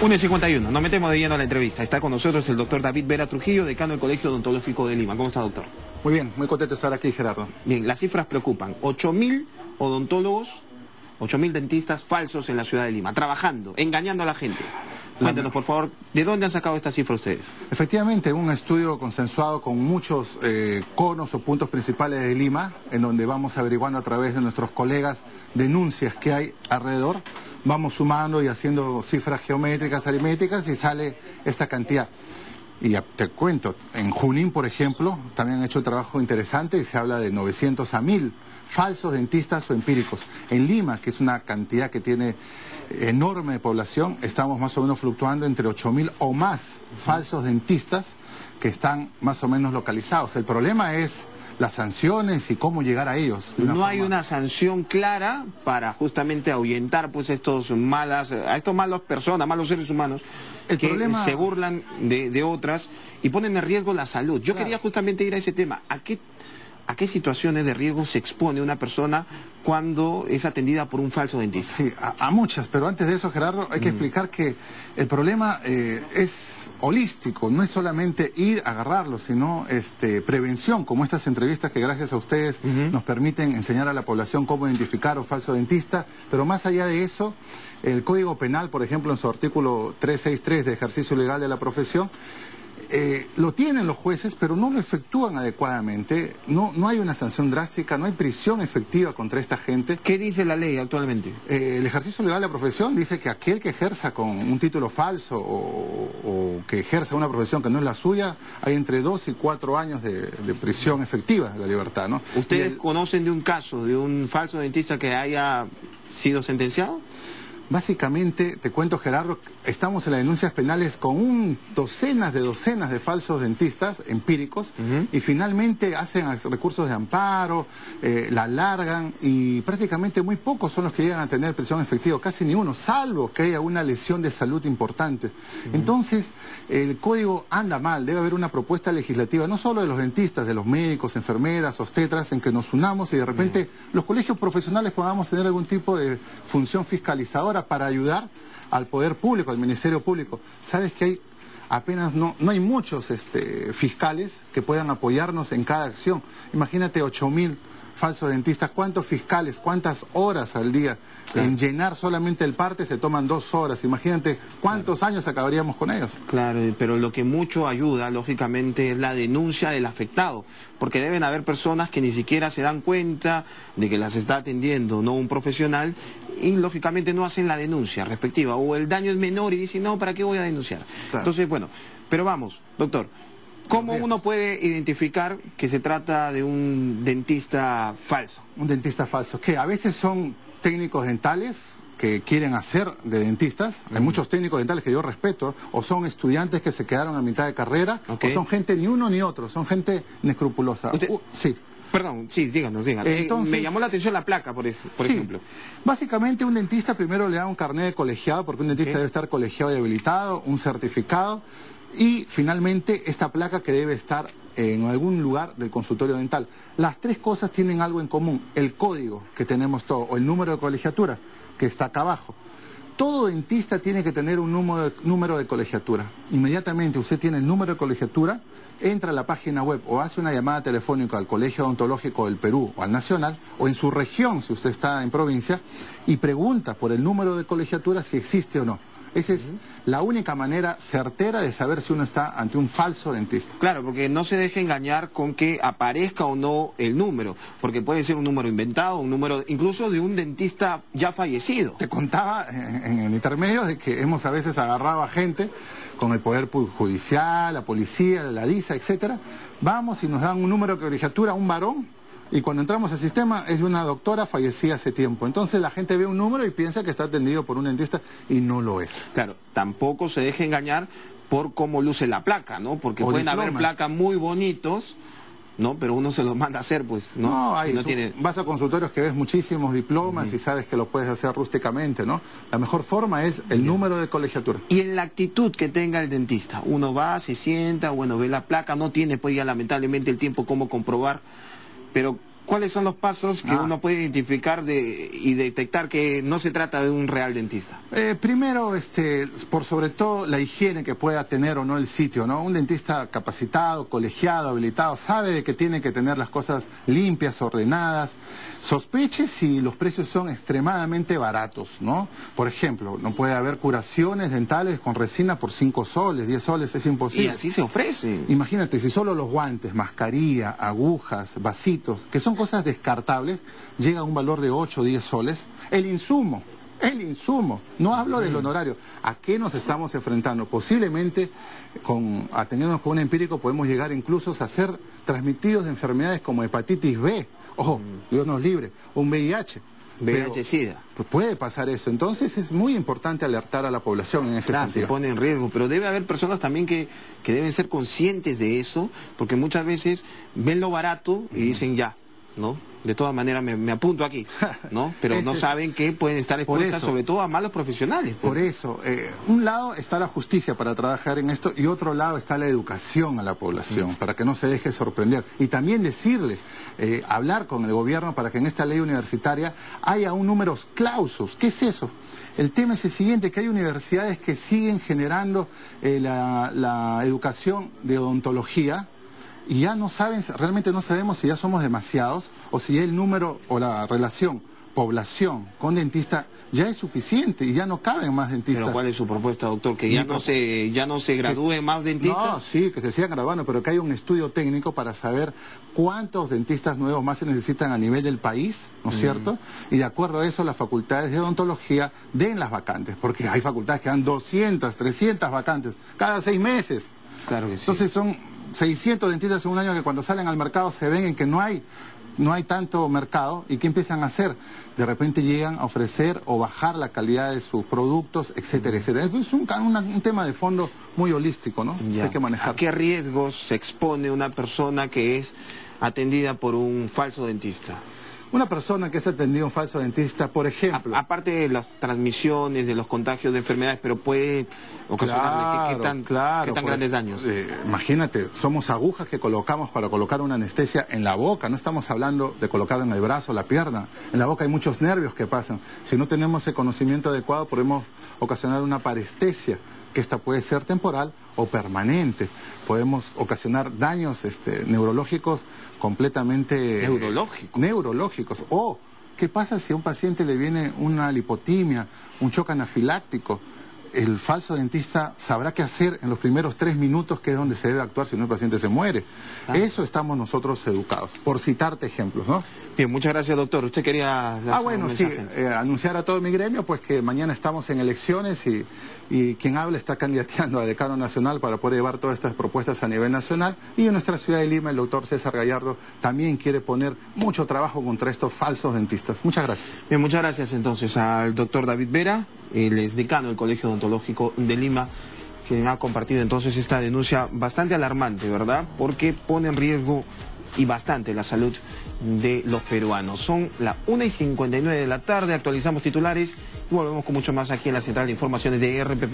1:51, nos metemos de lleno a la entrevista. Está con nosotros el doctor David Vera Trujillo, decano del Colegio Odontológico de Lima. ¿Cómo está, doctor? Muy bien, muy contento de estar aquí, Gerardo. Bien, las cifras preocupan. 8.000 odontólogos, 8.000 dentistas falsos en la ciudad de Lima, trabajando, engañando a la gente. Cuéntenos, por favor, ¿de dónde han sacado esta cifra ustedes? Efectivamente, un estudio consensuado con muchos conos o puntos principales de Lima, en donde vamos averiguando a través de nuestros colegas denuncias que hay alrededor, vamos sumando y haciendo cifras geométricas, aritméticas y sale esta cantidad. Y ya te cuento, en Junín, por ejemplo, también han hecho un trabajo interesante y se habla de 900 a 1000 falsos dentistas o empíricos. En Lima, que es una cantidad que tiene enorme de población, estamos más o menos fluctuando entre 8000 o más falsos dentistas que están más o menos localizados. El problema es las sanciones y cómo llegar a ellos. No hay una sanción clara para justamente ahuyentar pues a estos malas personas, malos seres humanos que se burlan de otras y ponen en riesgo la salud. Yo quería justamente ir a ese tema. ¿A qué situaciones de riesgo se expone una persona cuando es atendida por un falso dentista? Sí, a muchas, pero antes de eso, Gerardo, hay que explicar que el problema es holístico, no es solamente ir a agarrarlo, sino prevención, como estas entrevistas que gracias a ustedes nos permiten enseñar a la población cómo identificar a un falso dentista, pero más allá de eso, el Código Penal, por ejemplo, en su artículo 363 de ejercicio legal de la profesión, lo tienen los jueces, pero no lo efectúan adecuadamente. No hay una sanción drástica, no hay prisión efectiva contra esta gente. ¿Qué dice la ley actualmente? El ejercicio legal de la profesión dice que aquel que ejerza con un título falso o que ejerza una profesión que no es la suya, hay entre 2 y 4 años de prisión efectiva de la libertad, ¿no? ¿Ustedes conocen de un caso de un falso dentista que haya sido sentenciado? Básicamente, te cuento, Gerardo, estamos en las denuncias penales con docenas de falsos dentistas empíricos y finalmente hacen recursos de amparo, la alargan y prácticamente muy pocos son los que llegan a tener prisión efectiva, casi ni uno, salvo que haya una lesión de salud importante. Entonces, el código anda mal, debe haber una propuesta legislativa, no solo de los dentistas, de los médicos, enfermeras, obstetras, en que nos unamos y de repente los colegios profesionales podamos tener algún tipo de función fiscalizadora para ayudar al poder público, al Ministerio Público. Sabes que no hay muchos fiscales que puedan apoyarnos en cada acción. Imagínate 8000 falsos dentistas, ¿cuántos fiscales, cuántas horas al día? Claro. En llenar solamente el parte se toman 2 horas. Imagínate cuántos años acabaríamos con ellos. Claro, pero lo que mucho ayuda, lógicamente, es la denuncia del afectado, porque deben haber personas que ni siquiera se dan cuenta de que las está atendiendo no un profesional y lógicamente no hacen la denuncia respectiva, o el daño es menor y dicen, no, ¿para qué voy a denunciar? Claro. Entonces, bueno, pero vamos, doctor, ¿cómo uno puede identificar que se trata de un dentista falso? Un dentista falso, que a veces son técnicos dentales que quieren hacer de dentistas. Hay muchos técnicos dentales que yo respeto, o son estudiantes que se quedaron a mitad de carrera, o son gente ni uno ni otro, son gente inescrupulosa. Sí. Perdón, sí, díganos. Entonces, me llamó la atención la placa, por ejemplo. Básicamente un dentista primero le da un carnet de colegiado, porque un dentista debe estar colegiado y habilitado, un certificado, y finalmente esta placa que debe estar en algún lugar del consultorio dental. Las 3 cosas tienen algo en común: el código que tenemos todo, o el número de colegiatura que está acá abajo. Todo dentista tiene que tener un número de colegiatura. Inmediatamente usted tiene el número de colegiatura, entra a la página web o hace una llamada telefónica al Colegio Odontológico del Perú o al Nacional, o en su región, si usted está en provincia, y pregunta por el número de colegiatura si existe o no. Esa es la única manera certera de saber si uno está ante un falso dentista. Claro, porque no se deje engañar con que aparezca o no el número, porque puede ser un número inventado, un número incluso de un dentista ya fallecido. Te contaba en el intermedio de que hemos a veces agarrado a gente con el Poder Judicial, la policía, la DISA, etcétera. Vamos y nos dan un número de colegiatura, un varón, y cuando entramos al sistema es de una doctora fallecida hace tiempo. Entonces la gente ve un número y piensa que está atendido por un dentista y no lo es. Claro, tampoco se deje engañar por cómo luce la placa, ¿no? Porque pueden haber placas muy bonitos, ¿no? Pero uno se los manda a hacer, pues, ¿no? Vas a consultorios que ves muchísimos diplomas y sabes que lo puedes hacer rústicamente, ¿no? La mejor forma es el número de colegiatura. Y en la actitud que tenga el dentista. Uno va, se sienta, bueno, ve la placa, no tiene pues ya lamentablemente el tiempo cómo comprobar, pero ¿Cuáles son los pasos que uno puede identificar y detectar que no se trata de un real dentista? Primero, por sobre todo la higiene que pueda tener o no el sitio, ¿no? Un dentista capacitado, colegiado, habilitado, sabe de que tiene que tener las cosas limpias, ordenadas. Sospeche si los precios son extremadamente baratos, ¿no? Por ejemplo, no puede haber curaciones dentales con resina por 5 soles, 10 soles, es imposible. Y así se ofrece. Imagínate, si solo los guantes, mascarilla, agujas, vasitos, que son cosas descartables, llega a un valor de 8 o 10 soles, el insumo, no hablo del honorario. ¿A qué nos estamos enfrentando? Posiblemente, atendiéndonos con un empírico, podemos llegar incluso a ser transmitidos de enfermedades como hepatitis B, ojo, Dios nos libre, un VIH. VIH-Sida. Pues puede pasar eso, entonces es muy importante alertar a la población en ese sentido. Se pone en riesgo, pero debe haber personas también que deben ser conscientes de eso, porque muchas veces ven lo barato y dicen ya, ¿no? De todas maneras me apunto aquí, ¿no? Pero no saben que pueden estar expuestas sobre todo a malos profesionales. Por eso, un lado está la justicia para trabajar en esto y otro lado está la educación a la población, para que no se deje sorprender. Y también decirles, hablar con el gobierno para que en esta ley universitaria haya un números clausus. ¿Qué es eso? El tema es el siguiente, que hay universidades que siguen generando la educación de odontología, y ya no saben, realmente no sabemos si ya somos demasiados o si el número o la relación población con dentista ya es suficiente y ya no caben más dentistas. ¿Pero cuál es su propuesta, doctor? ¿Que ya no se gradúen más dentistas? No, sí, que se sigan graduando, pero que haya un estudio técnico para saber cuántos dentistas nuevos más se necesitan a nivel del país, ¿no es cierto? Y de acuerdo a eso, las facultades de odontología den las vacantes, porque hay facultades que dan 200, 300 vacantes cada 6 meses. Claro que sí. Entonces son 600 dentistas en un año que cuando salen al mercado se ven en que no hay tanto mercado. ¿Y qué empiezan a hacer? De repente llegan a ofrecer o bajar la calidad de sus productos, etcétera, etcétera. Es un tema de fondo muy holístico, ¿no? Ya. Hay que manejar. ¿A qué riesgos se expone una persona que es atendida por un falso dentista? Una persona que es atendida a un falso dentista, por ejemplo... Aparte de las transmisiones, de los contagios de enfermedades, pero puede ocasionarle ¿qué tan grandes daños? Imagínate, somos agujas que colocamos para colocar una anestesia en la boca, no estamos hablando de colocarla en el brazo, la pierna. En la boca hay muchos nervios que pasan. Si no tenemos el conocimiento adecuado, podemos ocasionar una parestesia, que esta puede ser temporal o permanente. Podemos ocasionar daños neurológicos completamente... Neurológicos. O, ¿qué pasa si a un paciente le viene una lipotimia, un shock anafiláctico? El falso dentista sabrá qué hacer en los primeros 3 minutos, que es donde se debe actuar si no el paciente se muere. Eso estamos nosotros educados, por citarte ejemplos, ¿no? Bien, muchas gracias, doctor. ¿Usted quería bueno, sí, anunciar a todo mi gremio pues que mañana estamos en elecciones y quien habla está candidateando a decano nacional para poder llevar todas estas propuestas a nivel nacional, y en nuestra ciudad de Lima el doctor César Gallardo también quiere poner mucho trabajo contra estos falsos dentistas. Muchas gracias. Bien, muchas gracias entonces al doctor David Vera, él es decano del Colegio Odontológico de Lima, quien ha compartido entonces esta denuncia bastante alarmante, ¿verdad? Porque pone en riesgo y bastante la salud de los peruanos. Son las 1:59 de la tarde, actualizamos titulares y volvemos con mucho más aquí en la Central de Informaciones de RPP.